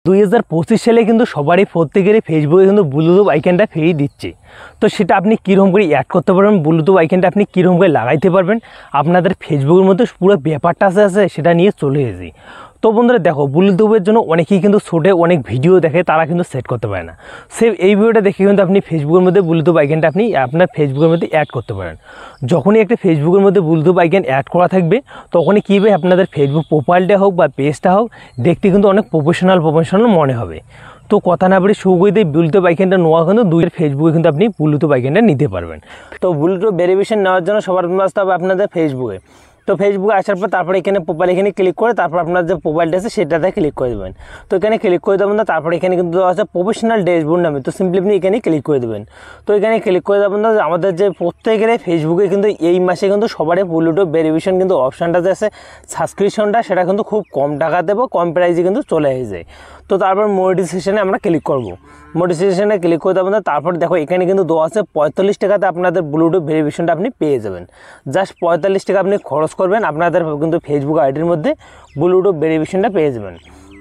2025 সালে কিন্তু সবারই প্রত্যেকেরই ফেসবুকে কিন্তু ব্লুটুথ আইকনটা ফ্রি দিচ্ছে। তো সেটা আপনি কীরকম করে অ্যাড করতে পারবেন, ব্লুটুথ আইকনটা আপনি কীরকম করে লাগাইতে পারবেন, আপনাদের ফেসবুকের মধ্যে পুরো ব্যাপারটা আছে সেটা নিয়ে চলে এসেছি। তো বন্ধুরা দেখো, ব্লুটুথের জন্য অনেকেই কিন্তু ছোটে অনেক ভিডিও দেখে, তারা কিন্তু সেট করতে পারে না। এই ভিডিওটা দেখে কিন্তু আপনি ফেসবুকের মধ্যে ব্লুটুথ আইকনটা আপনি আপনার ফেসবুকের মধ্যে অ্যাড করতে পারেন। যখনই একটা ফেসবুকের মধ্যে ব্লুটুথ আইকন অ্যাড করা থাকবে, তখনই কী হবে, আপনাদের ফেসবুক প্রোফাইলটা হোক বা পেজটা হোক, দেখতে কিন্তু অনেক প্রফেশনাল মনে হবে। তো কথা না বলে শুরু করে দিয়ে ব্লুটুথ আইকনটা নেওয়া কিন্তু ফেসবুকে কিন্তু আপনি ব্লুটুথ আইকনটা নিতে পারবেন। তো ব্লুটুথ ভেরিফিকেশন নেওয়ার জন্য সবার আসতে হবে আপনাদের ফেসবুকে। তো ফেসবুকে আসার পর তারপরে এখানে প্রোফাইল এখানে ক্লিক করে তারপর আপনার যে প্রোফাইলটা আছে সেটাতে ক্লিক করে দেবেন। তো এখানে ক্লিক করে দেবেন না, তারপরে এখানে কিন্তু আছে প্রফেশনাল ড্যাশবোর্ড নামে। তো সিম্পলি আপনি এখানে ক্লিক করে দেবেন। তো এখানে ক্লিক করে দেবেন না, আমাদের যে প্রত্যেকের ফেসবুকে কিন্তু এই মাসে কিন্তু সবারই ব্লুটুথ ভেরিফিকেশন কিন্তু অপশানটা যে আছে সাবস্ক্রিপশনটা, সেটা কিন্তু খুব কম টাকা দেবো, কম প্রাইসে কিন্তু চলে এসেছে। তো তারপর মনিটাইজেশনে আমরা ক্লিক করব। মনিটাইজেশনে ক্লিক করে দেবেন না, তারপর দেখো এখানে কিন্তু দেওয়া আছে 45 টাকাতে আপনাদের ব্লুটুথ ভেরিফিকেশনটা আপনি পেয়ে যাবেন। জাস্ট 45 টাকা আপনি খরচ করবেন, আপনাদের কিন্তু ফেসবুক আইডির মধ্যে ব্লুটুথ ভেরিফিকেশনটা পেয়ে যাবেন।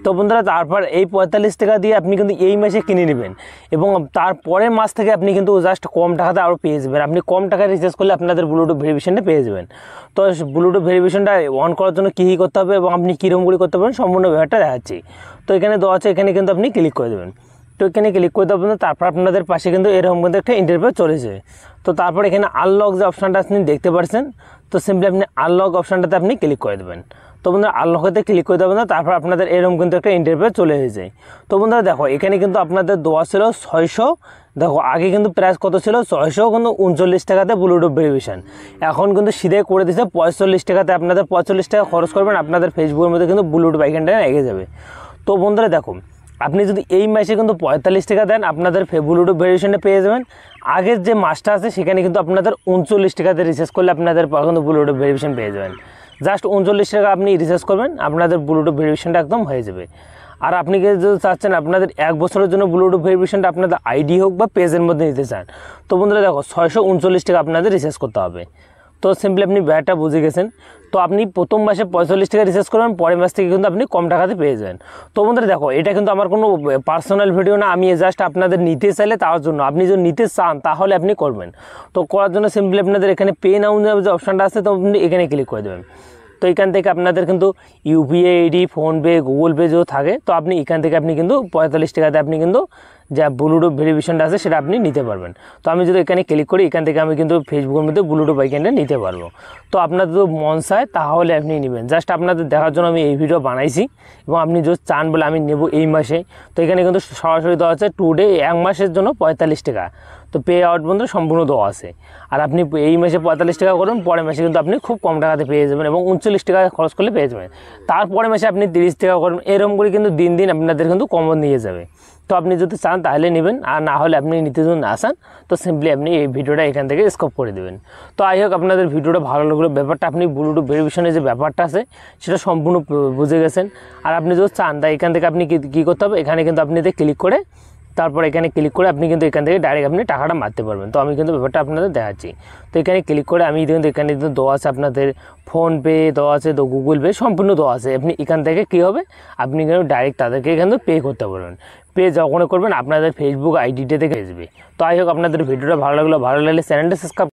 তো বন্ধুরা তারপর এই 45 টাকা দিয়ে আপনি কিন্তু এই মাসে কিনে নেবেন এবং তারপরের মাস থেকে আপনি কিন্তু জাস্ট কম টাকাতে আরও পেয়ে যাবেন। আপনি কম টাকায় রিচার্জ করলে আপনাদের ব্লুটুথ ভেরিফিকেশনটা পেয়ে যাবেন। তো ব্লুটুথ ভেরিফিকেশনটা অন করার জন্য কী করতে হবে এবং আপনি কীরকম করে করতে পারেন সম্পূর্ণ ব্যাপারটা দেখাচ্ছি। তো এখানে দেওয়া আছে, এখানে কিন্তু আপনি ক্লিক করে দেবেন। তো এখানে ক্লিক করে দেবেন, তারপর আপনাদের পাশে কিন্তু এরকম কিন্তু একটা ইন্টারভিউ চলেছে। তো তারপর এখানে আনলক যে অপশানটা আপনি দেখতে পাচ্ছেন, তো সিম্পলি আপনি আনলক অপশানটাতে আপনি ক্লিক করে দেবেন। তো বন্ধুরা আনলকেতে ক্লিক করে দেবেন না, তারপর আপনাদের এরকম কিন্তু একটা ইন্টারভিউ চলে এসেছে। তো বন্ধুরা দেখো এখানে কিন্তু আপনাদের দেওয়া ছিল 600, দেখো আগে কিন্তু প্রাইস কত ছিল 600 কিন্তু 39 টাকাতে ব্লুটুথ ভেরিফিকেশন, এখন কিন্তু সিধে করে দিয়েছে 45 টাকাতে। আপনাদের 45 টাকা খরচ করবেন, আপনাদের ফেসবুকের মধ্যে কিন্তু ব্লুটুথ আইকনটা এগিয়ে যাবে। তো বন্ধুরা দেখো, আপনি যদি এই মাসে কিন্তু 45 টাকা দেন, আপনাদের ব্লুটুথ ভেরিফিকেশনটা পেয়ে যাবেন। আগের যে মাসটা আছে সেখানে কিন্তু আপনাদের 39 টাকাতে রিচার্জ করলে আপনাদের কিন্তু ব্লুটুথ ভেরিফিকেশন পেয়ে যাবেন। জাস্ট 39 টাকা আপনি রিচার্জ করবেন, আপনাদের ব্লুটুথ ভেরিফিকেশনটা একদম হয়ে যাবে। আর আপনি যদি চাচ্ছেন আপনাদের 1 বছরের জন্য ব্লুটুথ ভেরিফিকেশনটা আপনাদের আইডি হোক বা পেজের মধ্যে নিতে চান, তো বন্ধুরা দেখো 639 টাকা আপনাদের রিচার্জ করতে হবে। তো সিম্পলি আপনি ব্যাপারটা বুঝে গেছেন। তো আপনি প্রথম মাসে 45 টাকা রিচার্জ করবেন, পরের মাস থেকে কিন্তু আপনি কম টাকাতে পেয়ে যাবেন। তো বন্ধুরা দেখো, এটা কিন্তু আমার কোনো পার্সোনাল ভিডিও না, আমি জাস্ট আপনাদের নিতে চাইলে তার জন্য, আপনি যদি নিতে চান তাহলে আপনি করবেন। তো করার জন্য সিম্পলি আপনাদের এখানে পে নাও যে অপশানটা আছে, তো আপনি এখানে ক্লিক করে দেবেন। তো এখান থেকে আপনাদের কিন্তু UPI ID, PhonePe, Google pay যেও থাকে, তো আপনি এখান থেকে আপনি কিন্তু 45 টাকাতে আপনি কিন্তু যা ব্লুটুথ ভেরিফিকেশনটা আছে সেটা আপনি নিতে পারবেন। তো আমি যদি এখানে ক্লিক করি, এখান থেকে আমি কিন্তু ফেসবুকের মধ্যে ব্লুটুথ আইকনটা নিতে পারবো। তো আপনাদের যদি মন চায় তাহলে আপনি নেবেন, জাস্ট আপনাদের দেখার জন্য আমি এই ভিডিও বানাইছি। এবং আপনি যদি চান বলে আমি নেব এই মাসে, তো এখানে কিন্তু সরাসরি দেওয়া আছে টুডে 1 মাসের জন্য 45 টাকা। তো পে আউট বন্ধু সম্পূর্ণ দেওয়া আছে। আর আপনি এই মাসে 45 টাকা করুন, পরের মাসে কিন্তু আপনি খুব কম টাকাতে পেয়ে যাবেন এবং 39 টাকা খরচ করলে পেয়ে যাবেন। তারপরে মাসে আপনি 30 টাকা করুন, এরকম করে কিন্তু দিন দিন আপনাদের কিন্তু কমন নিয়ে যাবে। তো আপনি যদি চান তাহলে নেবেন, আর না হলে আপনি নিতে যদি না চান, তো সিম্পলি আপনি এই ভিডিওটা এখান থেকে স্কিপ করে দেবেন। তো আই হোক আপনাদের ভিডিওটা ভালো লাগলো, ব্যাপারটা আপনি ব্লুটুথ ভেরিফিকেশনের যে ব্যাপারটা আছে সেটা সম্পূর্ণ বুঝে গেছেন। আর আপনি যদি চান তাই এখান থেকে আপনি কী করতে হবে, এখানে কিন্তু আপনি ক্লিক করে তারপর এখানে ক্লিক করে আপনি কিন্তু এখান থেকে ডাইরেক্ট আপনি টাকাটা মারতে পারবেন। তো আমি কিন্তু ব্যাপারটা আপনাদের দেখাচ্ছি। তো এখানে ক্লিক করে আমি কিন্তু এখানে কিন্তু দেওয়া আছে আপনাদের ফোনপে দেওয়া আছে, তো গুগল পে সম্পূর্ণ দেওয়া আছে। আপনি এখান থেকে কী হবে, আপনি কিন্তু ডাইরেক্ট তাদেরকে এখানে পে করতে পারবেন। পে যখন করবেন আপনাদের ফেসবুক আইডিটা থেকে আসবে। তো আই হোক আপনাদের ভিডিওটা ভালো লাগলে চ্যানেলটা সাবস্ক্রাইব